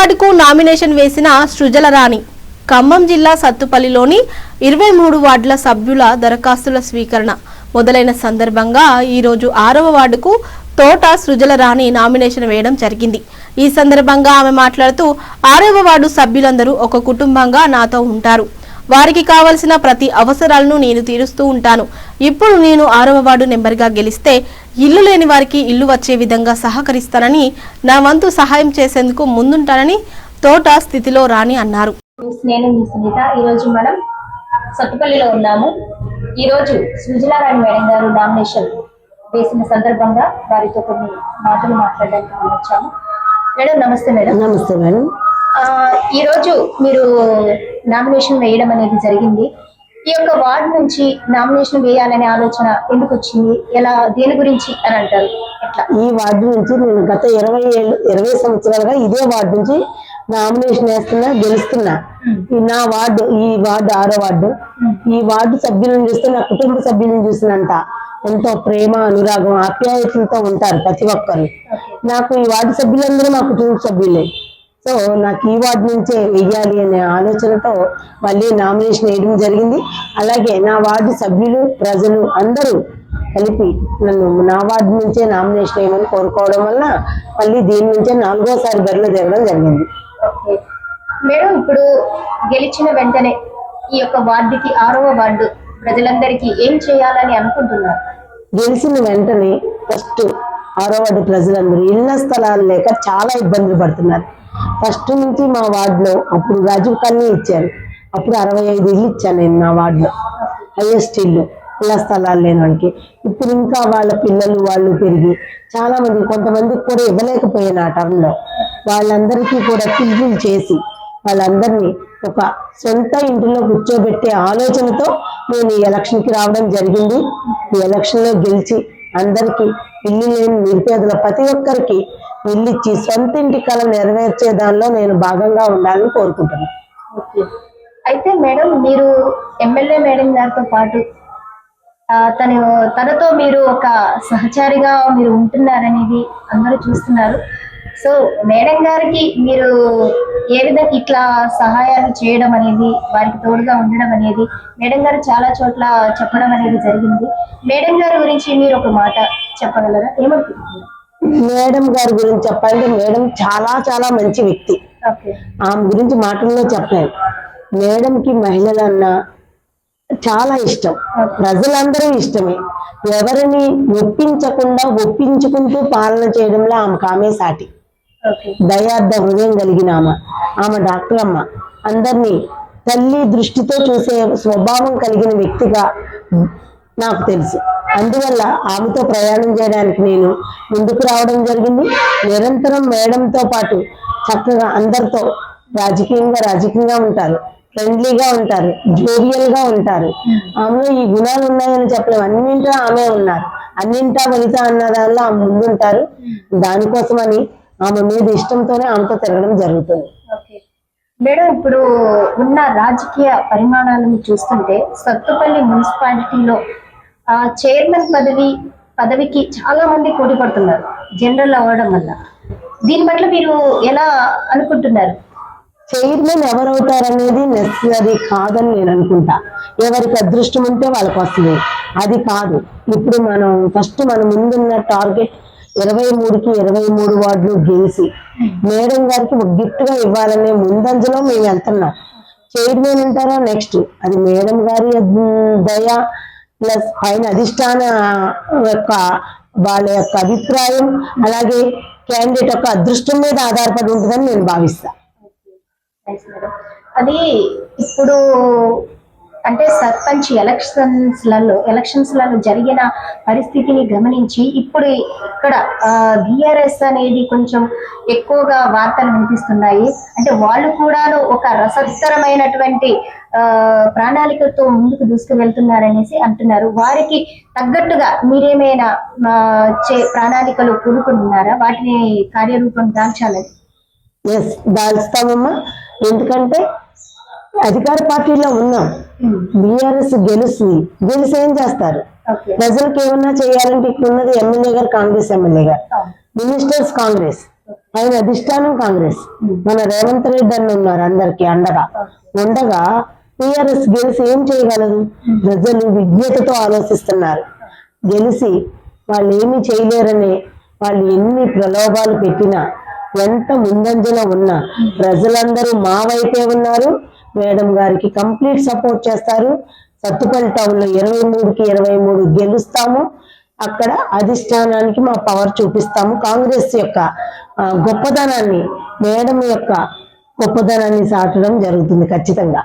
వార్డుకు నామినేషన్ వేసిన సృజల రాణి. ఖమ్మం జిల్లా సత్తుపల్లిలోని 23 వార్డుల సభ్యుల దరఖాస్తుల స్వీకరణ మొదలైన సందర్భంగా ఈరోజు 6వ వార్డుకు తోట సృజల రాణి నామినేషన్ వేయడం జరిగింది. ఈ సందర్భంగా ఆమె మాట్లాడుతూ 6వ వార్డు సభ్యులందరూ ఒక కుటుంబంగా నాతో ఉంటారు. వారికి కావలసిన ప్రతి అవసరాలను నేను తీరుస్తూ ఉంటాను. ఇప్పుడు నేను 6వ వార్డు నెంబర్గా గెలిస్తే ఇల్లు లేని వారికి ఇల్లు వచ్చే విధంగా సహకరిస్తానని, నా వంతు సహాయం చేసేందుకు ముందుంటానని తోట స్థితిలో రాణి అన్నారు. నేను మీ సునీత. ఈరోజు మనం సత్తుపల్లిలో ఉన్నాము. ఈరోజు సృజలా రాణి మేడం గారు నామినేషన్ వేసిన సందర్భంగా వారితో కొన్ని మాటలు మాట్లాడడానికి వచ్చాము. మేడం నమస్తే. మేడం నమస్తే మేడం. ఈరోజు మీరు నామినేషన్ వేయడం అనేది జరిగింది. ఈ యొక్క వార్డు నుంచి నామినేషన్ వేయాలనే ఆలోచన ఎందుకు వచ్చింది, ఎలా, దేని గురించి అని అంటారు? ఎట్లా? ఈ వార్డు నుంచి నేను గత 20 సంవత్సరాలుగా ఇదే వార్డు నుంచి నామినేషన్ వేస్తున్నా, గెలుస్తున్నా. నా వార్డు, ఈ వార్డు 6వ వార్డు. ఈ వార్డు సభ్యులను చూస్తే నా కుటుంబ సభ్యులను చూసినంత ఎంతో ప్రేమ, అనురాగం, ఆప్యాయతలతో ఉంటారు ప్రతి ఒక్కరు. నాకు ఈ వార్డు సభ్యులందరూ మా కుటుంబ సభ్యులే. సో నాకు ఈ వార్డు నుంచే వెయ్యాలి అనే ఆలోచనతో మళ్ళీ నామినేషన్ వేయడం జరిగింది. అలాగే నా వార్డు సభ్యులు, ప్రజలు అందరూ కలిపి నన్ను నా వార్డు నుంచే నామినేషన్ వేయమని కోరుకోవడం వల్ల మళ్ళీ దీని నుంచే 4వసారి బరిలో తిరగడం జరిగింది. మేడం, ఇప్పుడు గెలిచిన వెంటనే ఈ యొక్క వార్డుకి 6వ వార్డు ప్రజలందరికీ ఏం చేయాలని అనుకుంటున్నారు? గెలిచిన వెంటనే ఫస్ట్ 6వ వార్డు ప్రజలందరూ ఇళ్ల స్థలాలు లేక చాలా ఇబ్బందులు పడుతున్నారు. ఫస్ట్ నుంచి మా వార్డులో అప్పుడు రాజీవ్ కాలనీ ఇచ్చారు. అప్పుడు 65 ఇల్లు ఇచ్చాను నేను నా వార్డులో, హైయెస్ట్ ఇల్లు ఇళ్ల స్థలాలు లేని వాళ్ళకి. ఇప్పుడు ఇంకా వాళ్ళ పిల్లలు వాళ్ళు పెరిగి చాలా మంది, కొంతమందికి కూడా ఇవ్వలేకపోయాను ఆ టర్మ్లో. వాళ్ళందరికీ కూడా పిలుపులు చేసి వాళ్ళందరినీ ఒక సొంత ఇంటిలో కూర్చోబెట్టే ఆలోచనతో నేను ఈ ఎలక్షన్కి రావడం జరిగింది. ఈ ఎలక్షన్లో గెలిచి అందరికీ ఇల్లు లేని నిరుపేదల ప్రతి ఒక్కరికి ఇల్లు ఇచ్చి సొంత ఇంటి కళ నెరవేర్చే దానిలో నేను భాగంగా ఉండాలని కోరుకుంటున్నాను. అయితే మేడం, మీరు ఎమ్మెల్యే మేడం గారితో పాటు తనతో మీరు ఒక సహచారిగా మీరు ఉంటున్నారనేది అందరూ చూస్తున్నారు. సో మేడం గారికి మీరు ఏ విధంగా ఇట్లా సహాయాలు చేయడం అనేది, వారికి తోడుగా ఉండడం అనేది మేడం గారు చాలా చోట్ల చెప్పడం అనేది జరిగింది. మేడం గారి గురించి మీరు ఒక మాట చెప్పగలరా? ఏమనుకుంటున్నారు? మేడం గారి గురించి చెప్పాలంటే మేడం చాలా చాలా మంచి వ్యక్తి. ఆమె గురించి మాటల్లో చెప్పలేను. మేడంకి మహిళలన్నా చాలా ఇష్టం, ప్రజలందరూ ఇష్టమే. ఎవరిని ఒప్పించకుండా ఒప్పించుకుంటూ పాలన చేయడంలో ఆమె సాటి. దయార్థ హృదయం కలిగిన ఆమె డాక్టర్ అమ్మ. అందరినీ తల్లి దృష్టితో చూసే స్వభావం కలిగిన వ్యక్తిగా నాకు తెలుసు. అందువల్ల ఆమెతో ప్రయాణం చేయడానికి నేను ముందుకు రావడం జరిగింది. నిరంతరం మేడంతో పాటు చక్కగా అందరితో రాజకీయంగా ఉంటారు, ఫ్రెండ్లీగా ఉంటారు, జోవియల్ గా ఉంటారు. ఆమెలో ఈ గుణాలు ఉన్నాయని చెప్పలేము. అన్నింటా ఆమె ఉన్నారు. అన్నింటా వనిత అన్న దానిలో ఆమె ముందుంటారు. దానికోసమని ఆమె మీద ఇష్టంతోనే ఆమెతో తిరగడం జరుగుతుంది. మేడం, ఇప్పుడు ఉన్న రాజకీయ పరిమాణాలను చూస్తుంటే సత్తుపల్లి మున్సిపాలిటీలో చైర్మన్ పదవికి చాలా మంది పోటీ పడుతున్నారు జనరల్ అవ్వడం వల్ల. దీని పట్ల మీరు ఎలా అనుకుంటున్నారు? చైర్మన్ ఎవరవుతారనేది నెసరీ కాదని నేను అనుకుంటా. ఎవరికి అదృష్టం ఉంటే వాళ్ళకి వస్తుంది, అది కాదు. ఇప్పుడు మన ముందున్న టార్గెట్ 23కి 23 వార్డులు గెలిచి మేడం గారికి ఒక గిఫ్ట్ గా ఇవ్వాలనే ముందంజలో మేము వెళ్తున్నాం. చైర్మన్ అంటారా నెక్స్ట్ అది మేడం గారి దయ ప్లస్ పైన అధిష్టాన వాళ్ళ యొక్క అభిప్రాయం, అలాగే క్యాండిడేట్ యొక్క అదృష్టం మీద ఆధారపడి ఉంటుందని నేను భావిస్తా. అది ఇప్పుడు అంటే సర్పంచ్ ఎలక్షన్స్ లలో జరిగిన పరిస్థితిని గమనించి ఇప్పుడు ఇక్కడ బిఆర్ఎస్ అనేది కొంచెం ఎక్కువగా వార్తలు వినిపిస్తున్నాయి. అంటే వాళ్ళు కూడా ఒక రసత్తరమైనటువంటి ప్రణాళికతో ముందుకు దూసుకు వెళ్తున్నారనేసి అంటున్నారు. వారికి తగ్గట్టుగా మీరేమైనా ప్రణాళికలు కూడుకుంటున్నారా? వాటిని కార్యరూపం దాల్చాలని? దాల్స్తామమ్మా. ఎందుకంటే అధికార పార్టీలో ఉన్నాం. బిఆర్ఎస్ గెలిచి ఏం చేస్తారు? ప్రజలకు ఏమన్నా చేయాలంటే ఇక్కడ ఉన్నది ఎమ్మెల్యే గారు, కాంగ్రెస్ ఎమ్మెల్యే గారు, మినిస్టర్స్ కాంగ్రెస్, ఆయన అధిష్టానం కాంగ్రెస్, మన రేవంత్ రెడ్డి అన్న ఉన్నారు అందరికి అండగా ఉండగా టిఆర్ఎస్ గెలిచి ఏం చేయగలదు? ప్రజలు విజ్ఞతతో ఆలోచిస్తున్నారు. గెలిచి వాళ్ళు ఏమీ చేయలేరని వాళ్ళు ఎన్ని ప్రలోభాలు పెట్టినా, ఎంత ముందంజలో ఉన్నా ప్రజలందరూ మా వైపే ఉన్నారు. మేడం గారికి కంప్లీట్ సపోర్ట్ చేస్తారు. సత్తుపల్లి టౌన్ లో 23కి 23 గెలుస్తాము. అక్కడ అధిష్టానానికి మా పవర్ చూపిస్తాము. కాంగ్రెస్ యొక్క గొప్పదనాన్ని, మేడం యొక్క గొప్పదనాన్ని చాటడం జరుగుతుంది. ఖచ్చితంగా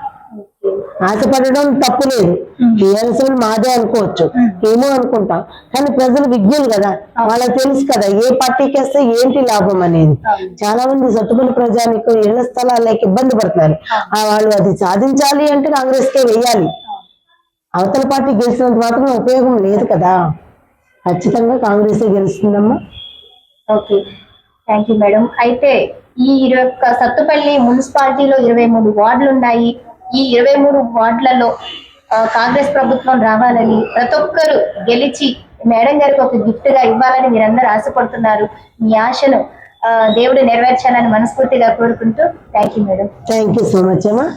ఆశపడడం తప్పు లేదు. టీఆర్ఎస్ మాదే అనుకోవచ్చు, ఏమో అనుకుంటాం, కానీ ప్రజలు విజ్ఞులు కదా, వాళ్ళకి తెలుసు కదా ఏ పార్టీకి వస్తే ఏంటి లాభం అనేది. చాలా మంది సత్తుపల్లి ప్రజానికి ఇళ్ల స్థలాలకు ఇబ్బంది పడతారు. వాళ్ళు అది సాధించాలి అంటే కాంగ్రెస్ కే వెయ్యాలి. అవతల పార్టీ గెలిచినంత మాత్రం ఉపయోగం లేదు కదా. ఖచ్చితంగా కాంగ్రెస్ గెలుస్తుందమ్మా. Okay, thank you madam. అయితే ఈ సత్తుపల్లి మున్సిపాలిటీలో 23 వార్డులు ఉన్నాయి. ఈ 23 వార్డులలో కాంగ్రెస్ ప్రభుత్వం రావాలని, ప్రతి ఒక్కరు గెలిచి మేడం గారికి ఒక గిఫ్ట్ గా ఇవ్వాలని మీరందరూ ఆశపడుతున్నారు. మీ ఆశను దేవుడు నెరవేర్చాలని మనస్ఫూర్తిగా కోరుకుంటూ thank you madam. Thank you so much అమ్మా.